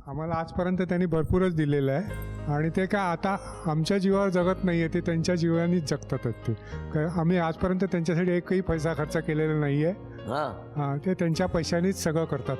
आम्हाला आजपर्यंत त्यांनी भरपूरच दिलेलं आहे आणि ते काय आता आमच्या जीवावर जगत नाही आहे, ते त्यांच्या जीवानीच जगतातच ते. आम्ही आजपर्यंत त्यांच्यासाठी एकही पैसा खर्च केलेला नाही आहे. हां, ते त्यांच्या पैशानीच सगळं करतात.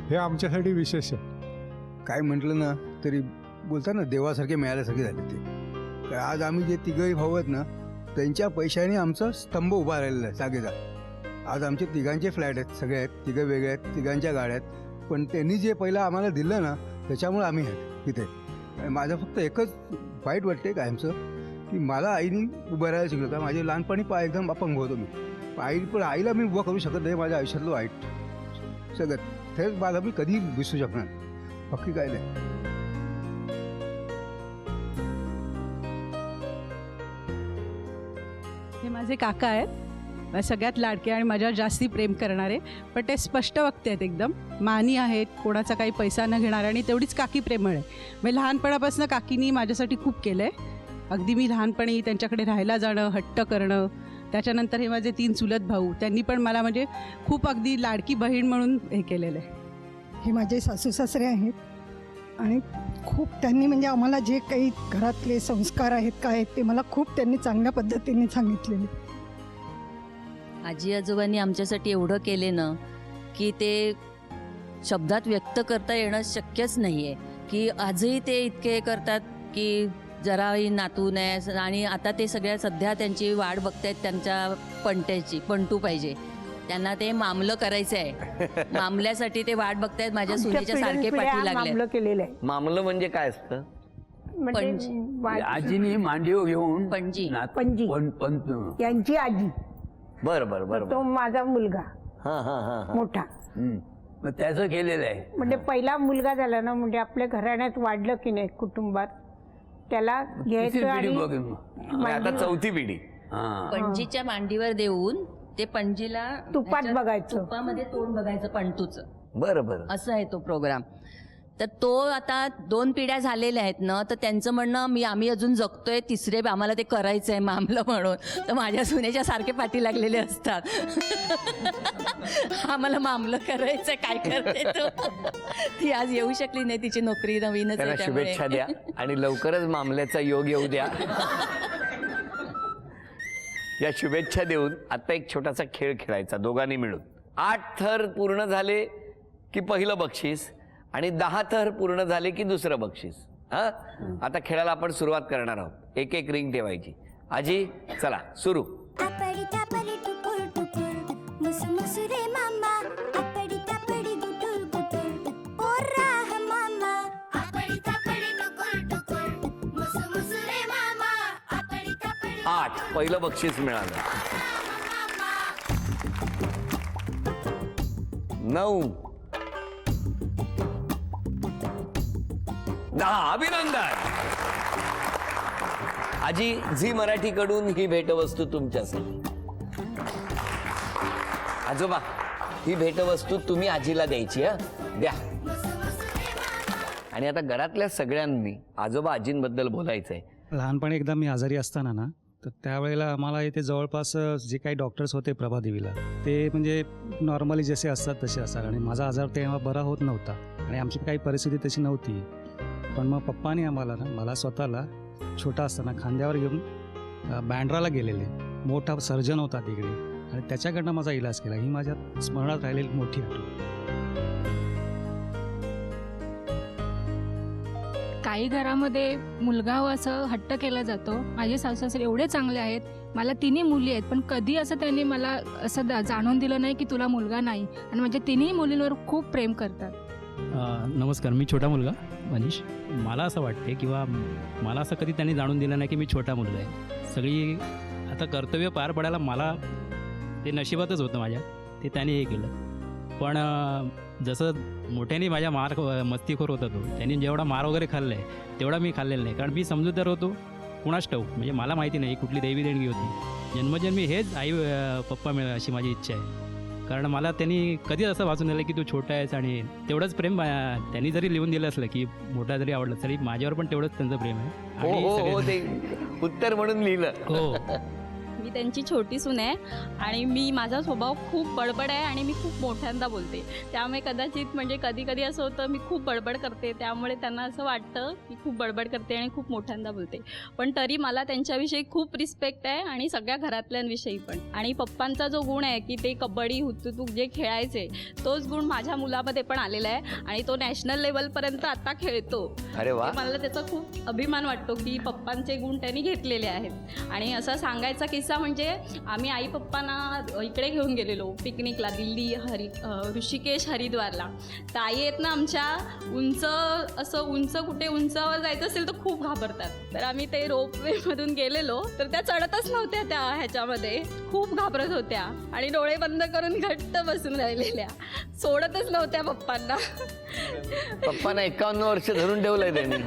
हे आमच्यासाठी विशेष आहे. काय म्हटलं ना तरी बोलतात ना देवासारखे मिळाल्यासारखे झाले ते. आज आम्ही जे तिघही भाऊ आहेत ना त्यांच्या पैशाने आमचा स्तंभ उभा राहिलेला आहे जागेचा. आज आमचे तिघांचे फ्लॅट आहेत, सगळे आहेत, तिघं वेगळे आहेत, तिघांच्या गाड्या आहेत. पण त्यांनी जे पहिलं आम्हाला दिलं ना त्याच्यामुळे आम्ही आहेत तिथे. माझं फक्त एकच वाईट वाटते कायमचं की मला आईने उभं राहायला शिकलं. का माझे लहानपणी एकदम अपंग होतो मी. पण आईला मी उभं करू शकत नाही. माझ्या आयुष्यातलं वाईट सगळं ते मला मी कधी विसरू शकणार. बाकी काय नाही. हे माझे काका आहेत, सगळ्यात लाडके आणि माझ्यावर जास्ती प्रेम करणारे. पण ते स्पष्ट वक्ते आहेत, एकदम मानी आहेत, कोणाचा काही पैसा न घेणारे आणि तेवढीच काकी प्रेमळ आहे. मी लहानपणापासून काकीनी माझ्यासाठी खूप केलं आहे. अगदी मी लहानपणी त्यांच्याकडे राहायला जाणं, हट्ट करणं. त्याच्यानंतर हे माझे 3 चुलत भाऊ, त्यांनी पण मला म्हणजे खूप अगदी लाडकी बहीण म्हणून हे केलेलं आहे. हे माझे सासू सासरे आहेत आणि खूप त्यांनी म्हणजे आम्हाला जे काही घरातले संस्कार आहेत काय आहेत ते मला खूप त्यांनी चांगल्या पद्धतीने सांगितलेले. आजी आजोबांनी आमच्यासाठी एवढं केले ना की ते शब्दात व्यक्त करता येणं शक्यच नाही आहे. की आजही ते इतके करतात की जराही नातून आहे. आणि आता ते सगळ्या सध्या त्यांची वाट बघतायत त्यांच्या पंट्याची. पंटू पाहिजे त्यांना, ते मामलं करायचं आहे. मामल्यासाठी ते वाट बघतायत. माझ्या सुनेच्या सारखे पाठी लागले. केलेलं आहे. मामलं म्हणजे काय असतं? आजीने मांडीव घेऊन पणजी. पणजी यांची आजी, बरं बरं बरं. तो माझा मुलगा हां हां हां मोठा. मग त्याचं केलेलं आहे. म्हणजे पहिला मुलगा झाला ना, म्हणजे आपल्या घराण्यात वाढलं की नाही कुटुंबात, त्याला तिसरी घ्यायचं पिढी आणि बघ. आणि आता चौथी पिढी. हां, पणजीच्या मांडीवर देऊन ते पणजीला तुपात त्याच्यात बघायचं. तुपामध्ये तोंड बघायचं पंटूचं. बरं बरं. असं आहे तो प्रोग्राम. तर तो आता 2 पिढ्या झालेल्या आहेत ना, तर त्यांचं म्हणणं आम्ही अजून जगतोय, तिसरे आम्हाला ते करायचं आहे मामलं म्हणून. तर माझ्या सुनेच्या सारखे पाठी लागलेले असतात. आम्हाला मामलं करायचं, काय करते तो. ती आज येऊ शकली नाही, तिची नोकरी नवीनच त्यांना आहे त्यामुळे. शुभेच्छा द्या आणि लवकरच मामल्याचा योग येऊ द्या. या शुभेच्छा देऊन आता एक छोटासा खेळ खेळायचा दोघांनी मिळून. 8 थर पूर्ण झाले की पहिलं बक्षीस आणि 10 थर पूर्ण झाले की दुसरं बक्षीस. हा, आता खेळायला आपण सुरुवात करणार आहोत. एक एक रिंग ठेवायची. आजी चला सुरू. आठ पहिलं बक्षीस मिळालं. 9 10 अभिनंदन. आजी, झी मराठीकडून ही भेटवस्तू तुमच्यासाठी. आजोबा, ही भेटवस्तू तुम्ही आजीला द्यायची. हा, द्या. आणि आता घरातल्या सगळ्यांनी आजोबा आजींबद्दल बोलायचंय. लहानपणी एकदा मी आजारी असताना ना, तर त्यावेळेला आम्हाला इथे जवळपास जे काही डॉक्टर्स होते प्रभादेवीला, ते म्हणजे नॉर्मली जसे असतात तसे असतात. आणि माझा आजार तेव्हा बरा होत नव्हता आणि आमची काही परिस्थिती तशी नव्हती. पण मग पप्पाने आम्हाला ना, मला स्वतःला छोटा असताना खांद्यावर घेऊन बँड्राला गेलेले. मोठा सर्जन होता तिकडे आणि त्याच्याकडनं माझा इलाज केला. ही माझ्या स्मरणात राहिलेली मोठी आठवण. काही घरामध्ये मुलगा असं हट्ट केला जातो. माझे सासू सासरे एवढे चांगले आहेत, मला 3 मुली आहेत, पण कधी असं त्यांनी मला असं जाणून दिलं नाही की तुला मुलगा नाही. आणि माझ्या 3 मुलींवर खूप प्रेम करतात. नमस्कार, मी छोटा मुलगा मनीष. मला असं वाटते किंवा मला असं कधी त्यांनी जाणून दिलं नाही की मी छोटा मुलगा आहे. सगळी आता कर्तव्य पार पडायला मला ते नशिबातच होतं माझ्या, ते त्याने हे केलं. पण जसं मोठ्याने माझ्या मस्तीखोर होता तो, त्यांनी जेवढा मार वगैरे खाल्ला आहे तेवढा मी खाल्लेला नाही. कारण मी समजूतदार होतो, कुणास ठाऊक, म्हणजे मला माहिती नाही कुठली दैवी देणगी होती. जन्मजन्मी हेच आई पप्पा मिळालं अशी माझी इच्छा आहे. कारण मला त्यांनी कधीच असं वाचून दिलं की तू छोटा आहेस. आणि तेवढंच प्रेम त्यांनी जरी लिहून दिलं असलं की मोठा जरी आवडलं तरी माझ्यावर पण तेवढंच त्यांचं प्रेम आहे. हो, ते उत्तर म्हणून लिहिलं. हो. मी त्यांची छोटी सून आहे आणि माझा स्वभाव खूप बडबड आहे आणि मी खूप मोठ्यांदा बोलते. त्यामुळे कदाचित म्हणजे कधी कधी असं होतं मी खूप बडबड करते, त्यामुळे त्यांना असं वाटतं की खूप बडबड करते आणि खूप मोठ्यांदा बोलते. पण तरी मला त्यांच्याविषयी खूप रिस्पेक्ट आहे आणि सगळ्या घरातल्यांविषयी पण. आणि पप्पांचा जो गुण आहे की ते कबड्डी हुतुतूक जे खेळायचे, तोच गुण माझ्या मुलामध्ये पण आलेला आहे आणि तो नॅशनल लेवलपर्यंत आता खेळतो. अरे वा. मला त्याचा खूप अभिमान वाटतो की पप्पांचे गुण त्यांनी घेतलेले आहेत. आणि असा सांगायचा किस्सा म्हणजे आम्ही आई पप्पांना इकडे घेऊन गेलेलो पिकनिकला, दिल्ली ऋषिकेश हरिद्वारला. तर आई आहेत ना आमच्या उंच कुठे उंचावर जायचं असेल तर खूप घाबरतात. तर आम्ही ते रोपवेमधून गेलेलो तर त्या चढतच नव्हत्या, त्या ह्याच्यामध्ये खूप घाबरत होत्या आणि डोळे बंद करून घट्ट बसून राहिलेल्या, सोडतच नव्हत्या पप्पांना. पप्पांना 51 वर्ष धरून ठेवलंय त्यांनी.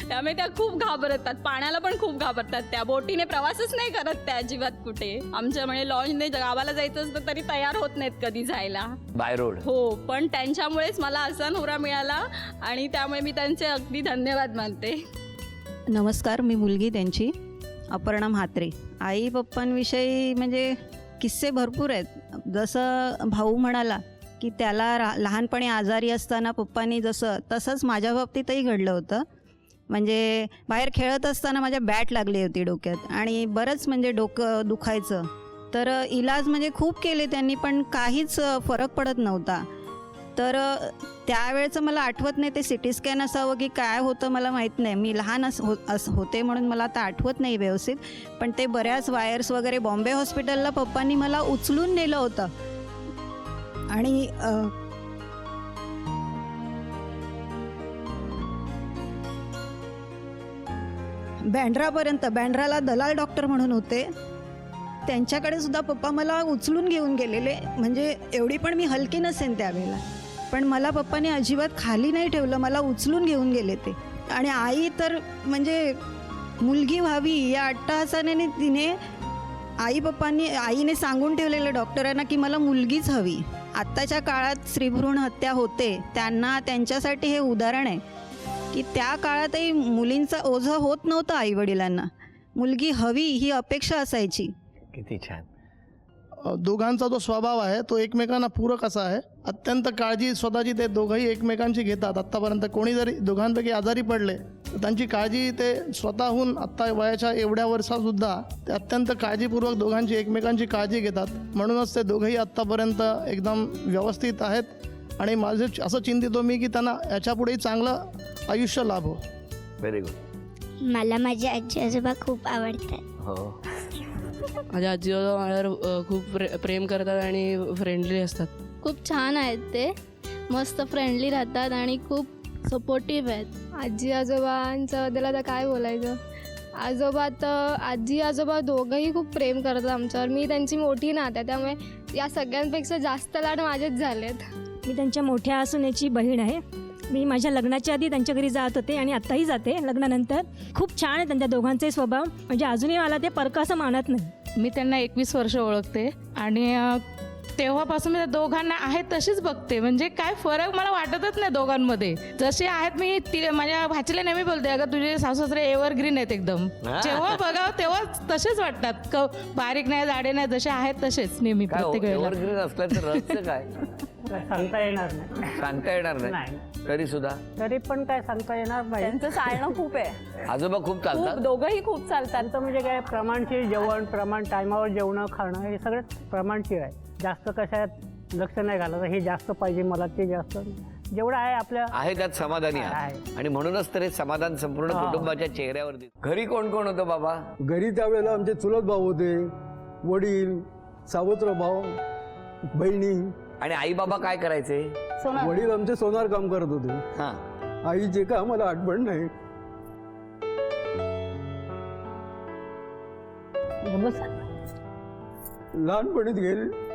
त्यामुळे त्या खूप घाबरतात, पाण्याला पण खूप घाबरतात. त्या बोटीने प्रवासच नाही करत त्या अजिबात कुठे. आमच्या म्हणजे लॉन्चने गावाला जायचं असतं तरी तयार होत नाहीत कधी जायला बाय रोड. हो, पण त्यांच्यामुळेच मला असा नवरा मिळाला आणि त्यामुळे मी त्यांचे अगदी धन्यवाद मानते. नमस्कार, मी मुलगी त्यांची अपर्णा म्हात्रे. आई पप्पांविषयी म्हणजे किस्से भरपूर आहेत. जसं भाऊ म्हणाला की त्याला लहानपणी आजारी असताना पप्पांनी तसंच माझ्या बाबतीतही घडलं होतं. म्हणजे बाहेर खेळत असताना माझ्या बॅट लागली होती डोक्यात आणि बरंच म्हणजे डोकं दुखायचं. तर इलाज म्हणजे खूप केले त्यांनी पण काहीच फरक पडत नव्हता. तर त्यावेळेचं मला आठवत नाही ते सिटी स्कॅन असावं की काय होतं मला माहीत नाही. मी लहान होते म्हणून मला आता आठवत नाही व्यवस्थित. पण ते बऱ्याच वायर्स वगैरे बॉम्बे हॉस्पिटलला पप्पांनी मला उचलून नेलं होतं आणि बँड्राला दलाल डॉक्टर म्हणून होते, त्यांच्याकडे सुद्धा पप्पा मला उचलून घेऊन गेलेले. म्हणजे एवढी पण मी हलकी नसेन त्यावेळेला, पण मला पप्पाने अजिबात खाली नाही ठेवलं, मला उचलून घेऊन गेले ते. आणि आई तर म्हणजे मुलगी व्हावी या अट्टहासाने तिने आईने सांगून ठेवलेलं डॉक्टरांना की मला मुलगीच हवी. आत्ताच्या काळात स्त्रीभ्रूण हत्या होते, त्यांच्यासाठी हे उदाहरण आहे की त्या काळातही मुलींचं ओझं होत नव्हतं आईवडिलांना. मुलगी हवी ही अपेक्षा असायची. किती छान. दोघांचा जो स्वभाव आहे तो एकमेकांना पूरक असा आहे. अत्यंत काळजी स्वतःची ते दोघंही एकमेकांची घेतात. आत्तापर्यंत कोणी जरी दोघांपैकी आजारी पडले तर त्यांची काळजी ते स्वतःहून आत्ता वयाच्या एवढ्या वर्षातसुद्धा ते अत्यंत काळजीपूर्वक दोघांची एकमेकांची काळजी घेतात. म्हणूनच ते दोघंही आत्तापर्यंत एकदम व्यवस्थित आहेत आणि माझे असं चिंतितो मी की त्यांना याच्यापुढेही चांगलं आयुष्य लाभो. Very good. मला माझे आजी आजोबा खूप आवडतात. हो, माझ्या आजी आजोबा माझ्यावर खूप प्रेम करतात आणि फ्रेंडली असतात. खूप छान आहेत ते, मस्त फ्रेंडली राहतात आणि खूप सपोर्टिव्ह आहेत. आजी आजोबांच्याबद्दल आता काय बोलायचं. आजी आजोबा दोघंही खूप प्रेम करतात आमच्यावर. मी त्यांची मोठी नात आहे, त्यामुळे या सगळ्यांपेक्षा जास्त लाड माझेच झालेत. मी त्यांच्या मोठ्या सुनेची बहीण आहे. मी माझ्या लग्नाच्या आधी त्यांच्या घरी जात होते आणि आत्ताही जाते लग्नानंतर. खूप छान आहे त्यांच्या दोघांचे स्वभाव, म्हणजे अजूनही मला ते परक असं मानत नाही. मी त्यांना 21 वर्ष ओळखते आणि तेव्हापासून मी दोघांना आहेत तशीच बघते. म्हणजे काय फरक मला वाटतच नाही दोघांमध्ये. जसे आहेत मी माझ्या भाचीला नेहमी बोलते, अगं तुझे सासू-सासरे एव्हरग्रीन आहेत एकदम. जेव्हा बघावं तेव्हा तसेच वाटतात, बारीक नाही जाडे नाही, जसे आहेत तसेच नेहमी प्रत्येक वेळेला. एव्हरग्रीन असल्याचं रहस्य काय सांगता येणार नाही. तरी पण काय सांगता येणार नाही. त्यांचं चालणं खूप आहे. आजोबा खूप चालतात. दोघंही खूप चालतात. तर म्हणजे काय प्रमाणशीर जेवण, टायमावर जेवणं खाणं हे सगळं प्रमाणशीर आहे. जास्त कशात लक्ष नाही घालायचं, हे जास्त पाहिजे मला, ते जास्त जेवढं आहे आपल्या आहे त्यात समाधानी आहे. आणि म्हणूनच तर हे समाधान संपूर्ण कुटुंबाच्या चेहऱ्यावर दिसतं. घरी कोण कोण होतं बाबा? घरी त्यावेळेला आमचे चुलत भाऊ होते, वडील, सावत्र भाऊ, बहिणी. आणि आई बाबा काय करायचे? वडील आमचे सोनार काम करत होते. हा. आईचे का मला आठवण नाही. लहानपणीच गेले.